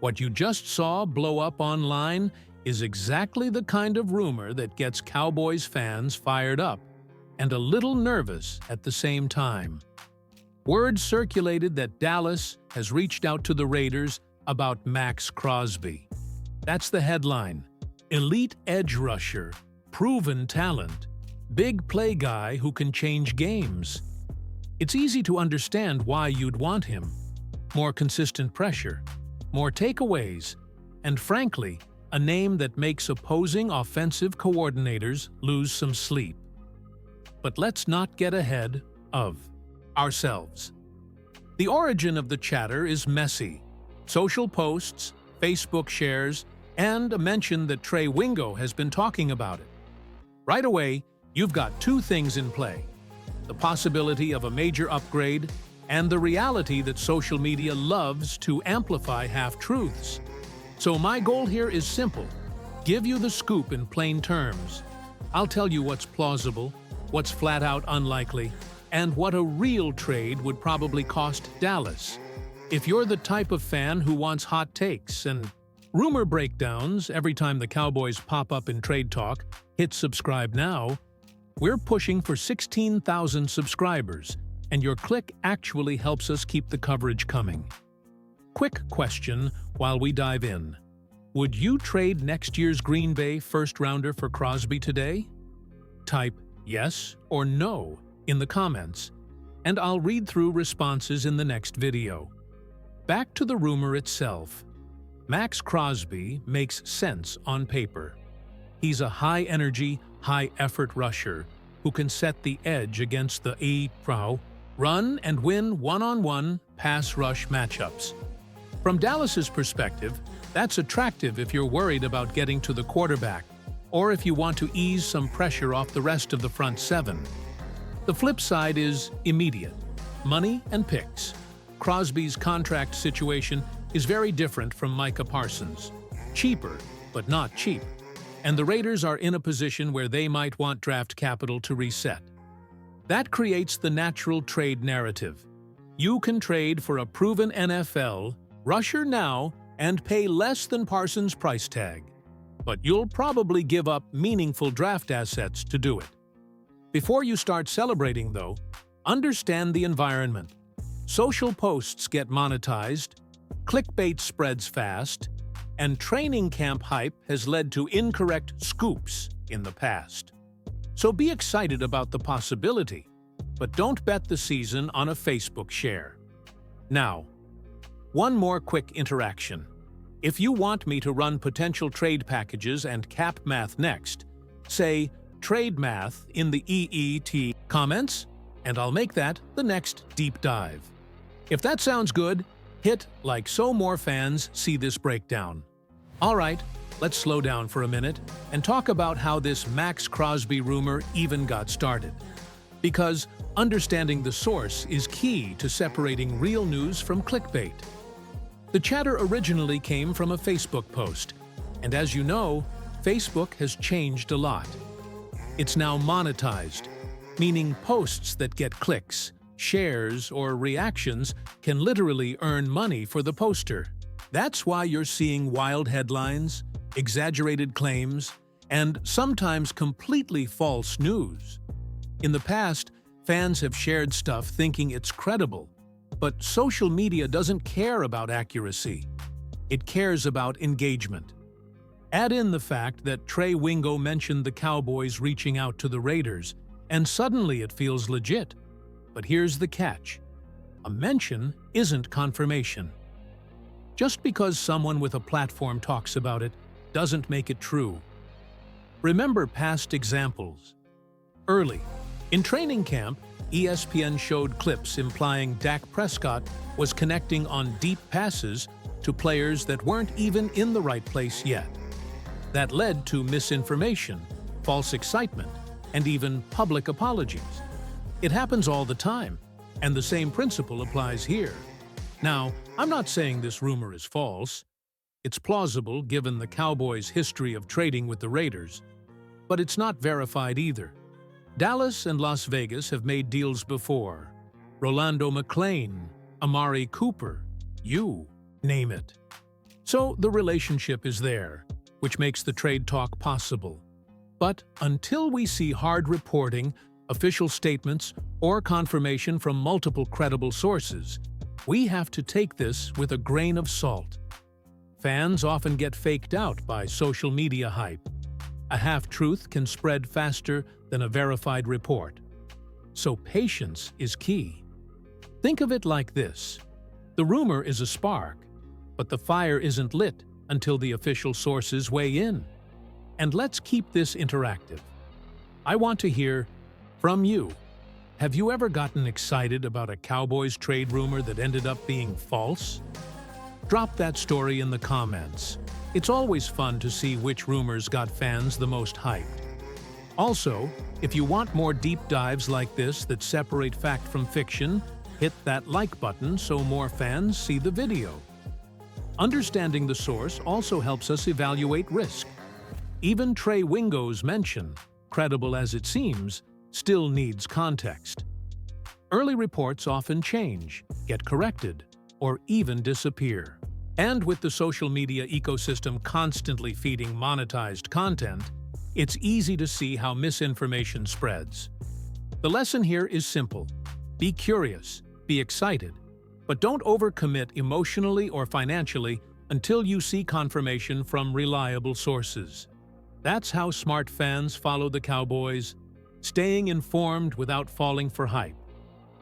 What you just saw blow up online is exactly the kind of rumor that gets Cowboys fans fired up and a little nervous at the same time. Word circulated that Dallas has reached out to the Raiders about Max Crosby. That's the headline. Elite edge rusher, proven talent, big play guy who can change games. It's easy to understand why you'd want him. More consistent pressure, more takeaways, and frankly, a name that makes opposing offensive coordinators lose some sleep. But let's not get ahead of ourselves. The origin of the chatter is messy. Social posts, Facebook shares, and a mention that Trey Wingo has been talking about it. Right away, you've got two things in play: the possibility of a major upgrade and the reality that social media loves to amplify half-truths. So my goal here is simple: give you the scoop in plain terms. I'll tell you what's plausible, what's flat out unlikely, and what a real trade would probably cost Dallas. If you're the type of fan who wants hot takes and rumor breakdowns every time the Cowboys pop up in trade talk, hit subscribe now. We're pushing for 16,000 subscribers, and your click actually helps us keep the coverage coming. Quick question while we dive in. Would you trade next year's Green Bay first-rounder for Crosby today? Type yes or no in the comments, and I'll read through responses in the next video. Back to the rumor itself. Max Crosby makes sense on paper. He's a high-energy, high-effort rusher who can set the edge against the run and win one-on-one pass rush matchups. From Dallas's perspective, that's attractive if you're worried about getting to the quarterback or if you want to ease some pressure off the rest of the front seven. The flip side is immediate: money and picks. Crosby's contract situation is very different from Micah Parsons. Cheaper, but not cheap. And the Raiders are in a position where they might want draft capital to reset. That creates the natural trade narrative. You can trade for a proven NFL rusher now and pay less than Parsons' price tag. But you'll probably give up meaningful draft assets to do it. Before you start celebrating, though, understand the environment. Social posts get monetized, clickbait spreads fast, and training camp hype has led to incorrect scoops in the past. So be excited about the possibility, but don't bet the season on a Facebook share. Now, one more quick interaction. If you want me to run potential trade packages and cap math next, say trade math in the EET comments, and I'll make that the next deep dive. If that sounds good, hit like so more fans see this breakdown. All right, let's slow down for a minute and talk about how this Max Crosby rumor even got started. Because understanding the source is key to separating real news from clickbait. The chatter originally came from a Facebook post, and as you know, Facebook has changed a lot. It's now monetized, meaning posts that get clicks, shares, or reactions can literally earn money for the poster. That's why you're seeing wild headlines, exaggerated claims, and sometimes completely false news. In the past, fans have shared stuff thinking it's credible, but social media doesn't care about accuracy. It cares about engagement. Add in the fact that Trey Wingo mentioned the Cowboys reaching out to the Raiders, and suddenly it feels legit. But here's the catch. A mention isn't confirmation. Just because someone with a platform talks about it doesn't make it true. Remember past examples. Early, in training camp, ESPN showed clips implying Dak Prescott was connecting on deep passes to players that weren't even in the right place yet. That led to misinformation, false excitement, and even public apologies. It happens all the time, and the same principle applies here. Now, I'm not saying this rumor is false. It's plausible given the Cowboys' history of trading with the Raiders, but it's not verified either. Dallas and Las Vegas have made deals before. Rolando McClain, Amari Cooper, you name it. So the relationship is there, which makes the trade talk possible. But until we see hard reporting, official statements, or confirmation from multiple credible sources, we have to take this with a grain of salt. Fans often get faked out by social media hype. A half-truth can spread faster than a verified report. So patience is key. Think of it like this. The rumor is a spark, but the fire isn't lit until the official sources weigh in. And let's keep this interactive. I want to hear from you. Have you ever gotten excited about a Cowboys trade rumor that ended up being false? Drop that story in the comments. It's always fun to see which rumors got fans the most hyped. Also, if you want more deep dives like this that separate fact from fiction, hit that like button so more fans see the video. Understanding the source also helps us evaluate risk. Even Trey Wingo's mention, credible as it seems, still needs context. Early reports often change, get corrected, or even disappear. And with the social media ecosystem constantly feeding monetized content, it's easy to see how misinformation spreads. The lesson here is simple. Be curious, be excited, but don't overcommit emotionally or financially until you see confirmation from reliable sources. That's how smart fans follow the Cowboys, staying informed without falling for hype.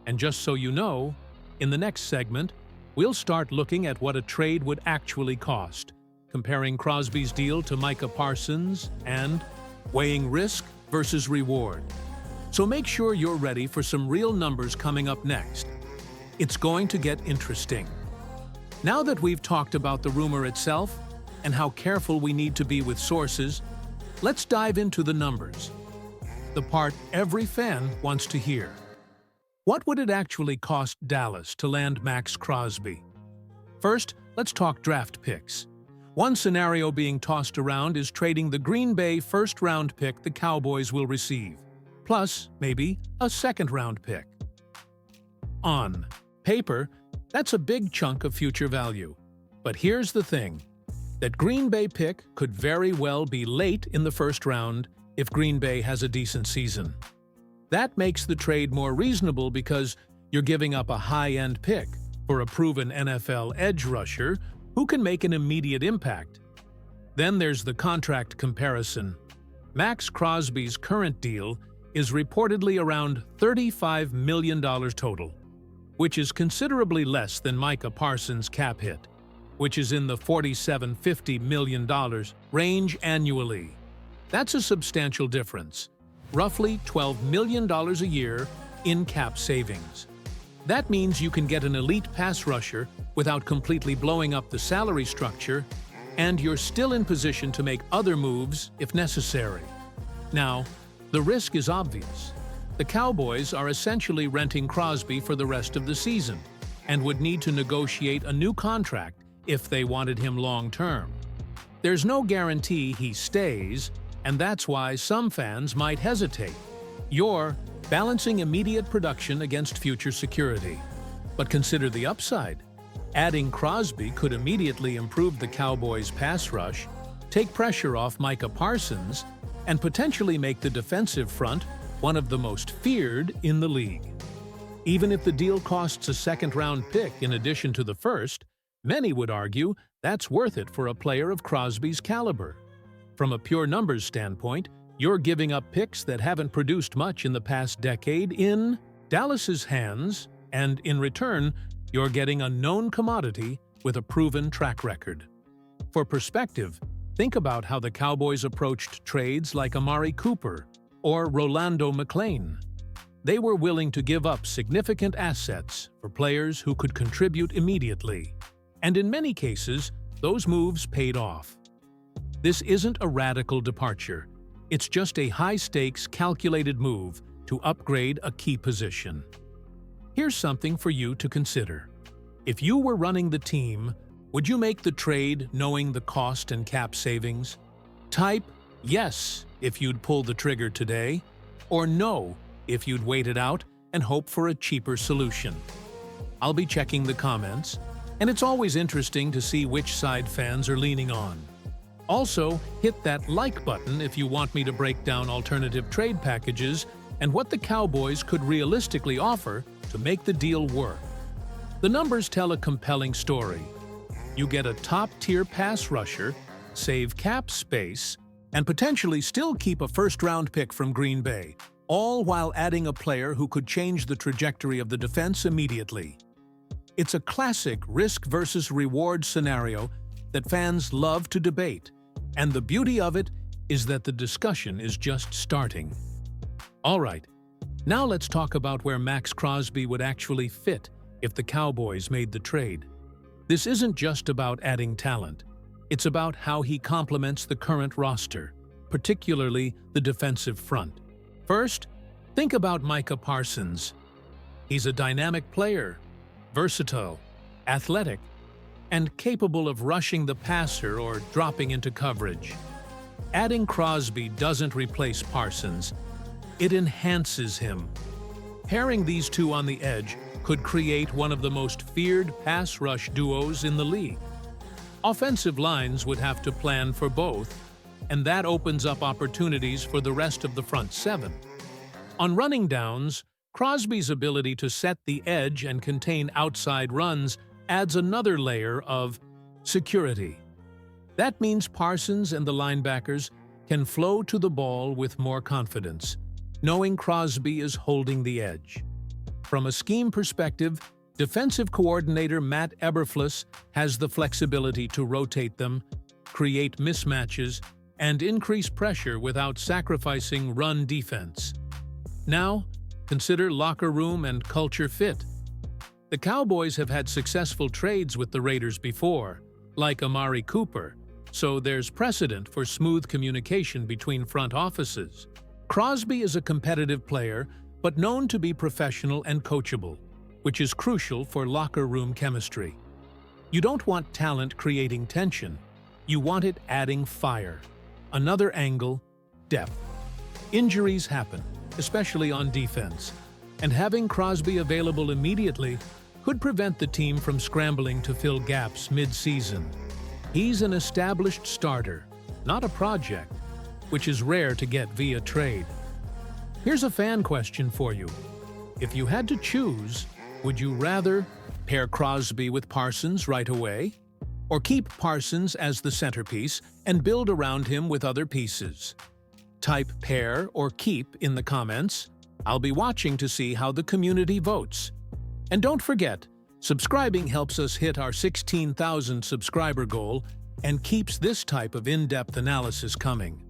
And just so you know, in the next segment, we'll start looking at what a trade would actually cost, comparing Crosby's deal to Micah Parsons and weighing risk versus reward. So make sure you're ready for some real numbers coming up next. It's going to get interesting. Now that we've talked about the rumor itself and how careful we need to be with sources, let's dive into the numbers. The part every fan wants to hear. What would it actually cost Dallas to land Max Crosby? First, let's talk draft picks. One scenario being tossed around is trading the Green Bay first-round pick the Cowboys will receive, plus maybe a second-round pick. On paper, that's a big chunk of future value. But here's the thing. That Green Bay pick could very well be late in the first round if Green Bay has a decent season. That makes the trade more reasonable because you're giving up a high-end pick for a proven NFL edge rusher who can make an immediate impact. Then there's the contract comparison. Max Crosby's current deal is reportedly around $35 million total, which is considerably less than Micah Parsons' cap hit, which is in the $47-50 million range annually. That's a substantial difference, roughly $12 million a year in cap savings. That means you can get an elite pass rusher without completely blowing up the salary structure, and you're still in position to make other moves if necessary. Now, the risk is obvious. The Cowboys are essentially renting Crosby for the rest of the season and would need to negotiate a new contract if they wanted him long-term. There's no guarantee he stays, and that's why some fans might hesitate. You're balancing immediate production against future security. But consider the upside. Adding Crosby could immediately improve the Cowboys' pass rush, take pressure off Micah Parsons, and potentially make the defensive front one of the most feared in the league. Even if the deal costs a second-round pick in addition to the first, many would argue that's worth it for a player of Crosby's caliber. From a pure numbers standpoint, you're giving up picks that haven't produced much in the past decade in Dallas's hands, and in return, you're getting a known commodity with a proven track record. For perspective, think about how the Cowboys approached trades like Amari Cooper or Rolando McClain. They were willing to give up significant assets for players who could contribute immediately. And in many cases, those moves paid off. This isn't a radical departure. It's just a high-stakes, calculated move to upgrade a key position. Here's something for you to consider. If you were running the team, would you make the trade knowing the cost and cap savings? Type yes if you'd pull the trigger today, or no if you'd wait it out and hope for a cheaper solution. I'll be checking the comments. And it's always interesting to see which side fans are leaning on. Also, hit that like button if you want me to break down alternative trade packages and what the Cowboys could realistically offer to make the deal work. The numbers tell a compelling story. You get a top-tier pass rusher, save cap space, and potentially still keep a first-round pick from Green Bay, all while adding a player who could change the trajectory of the defense immediately. It's a classic risk versus reward scenario that fans love to debate, and the beauty of it is that the discussion is just starting. All right, now let's talk about where Max Crosby would actually fit if the Cowboys made the trade. This isn't just about adding talent. It's about how he complements the current roster, particularly the defensive front. First, think about Micah Parsons. He's a dynamic player, versatile, athletic, and capable of rushing the passer or dropping into coverage. Adding Crosby doesn't replace Parsons. It enhances him. Pairing these two on the edge could create one of the most feared pass rush duos in the league. Offensive lines would have to plan for both, and that opens up opportunities for the rest of the front seven. On running downs, Crosby's ability to set the edge and contain outside runs adds another layer of security. That means Parsons and the linebackers can flow to the ball with more confidence, knowing Crosby is holding the edge. From a scheme perspective, defensive coordinator Matt Eberflus has the flexibility to rotate them, create mismatches, and increase pressure without sacrificing run defense. Now, consider locker room and culture fit. The Cowboys have had successful trades with the Raiders before, like Amari Cooper, so there's precedent for smooth communication between front offices. Crosby is a competitive player, but known to be professional and coachable, which is crucial for locker room chemistry. You don't want talent creating tension. You want it adding fire. Another angle, depth. Injuries happen, especially on defense, and having Crosby available immediately could prevent the team from scrambling to fill gaps mid-season. He's an established starter, not a project, which is rare to get via trade. Here's a fan question for you. If you had to choose, would you rather pair Crosby with Parsons right away, or keep Parsons as the centerpiece and build around him with other pieces? Type pair or keep in the comments. I'll be watching to see how the community votes. And don't forget, subscribing helps us hit our 16,000 subscriber goal and keeps this type of in-depth analysis coming.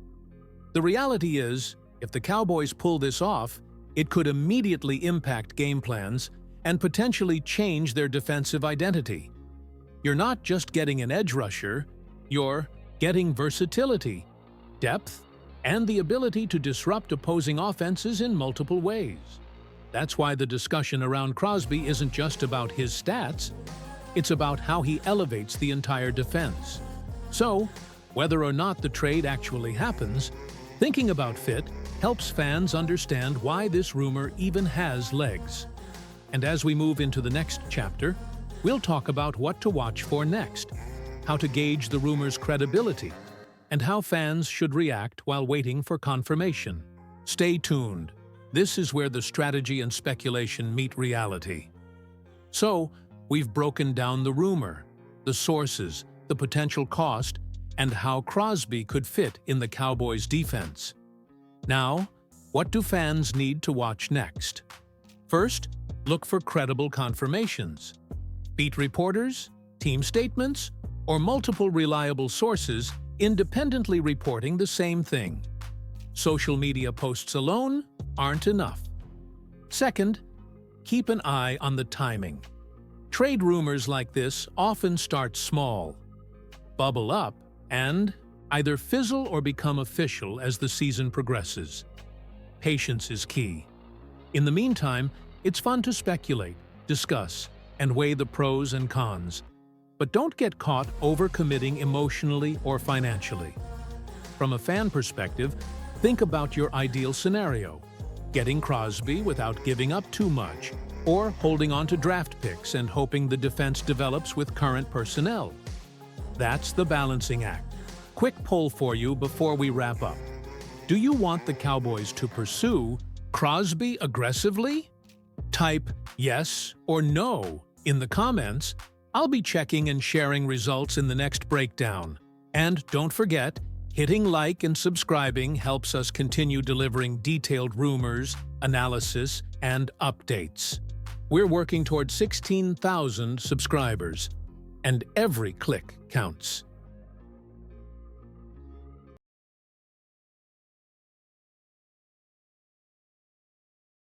The reality is, if the Cowboys pull this off, it could immediately impact game plans and potentially change their defensive identity. You're not just getting an edge rusher, you're getting versatility, depth, and the ability to disrupt opposing offenses in multiple ways. That's why the discussion around Crosby isn't just about his stats, it's about how he elevates the entire defense. So, whether or not the trade actually happens, thinking about fit helps fans understand why this rumor even has legs. And as we move into the next chapter, we'll talk about what to watch for next, how to gauge the rumor's credibility, and how fans should react while waiting for confirmation. Stay tuned. This is where the strategy and speculation meet reality. So, we've broken down the rumor, the sources, the potential cost, and how Crosby could fit in the Cowboys' defense. Now, what do fans need to watch next? First, look for credible confirmations. Beat reporters, team statements, or multiple reliable sources independently reporting the same thing. Social media posts alone aren't enough. Second, keep an eye on the timing. Trade rumors like this often start small, bubble up, and either fizzle or become official as the season progresses. Patience is key. In the meantime, it's fun to speculate, discuss, and weigh the pros and cons. But don't get caught overcommitting emotionally or financially. From a fan perspective, think about your ideal scenario. getting Crosby without giving up too much, or holding on to draft picks and hoping the defense develops with current personnel. That's the balancing act. Quick poll for you before we wrap up. Do you want the Cowboys to pursue Crosby aggressively? Type yes or no in the comments. I'll be checking and sharing results in the next breakdown. And don't forget, hitting like and subscribing helps us continue delivering detailed rumors, analysis, and updates. We're working toward 16,000 subscribers, and every click counts.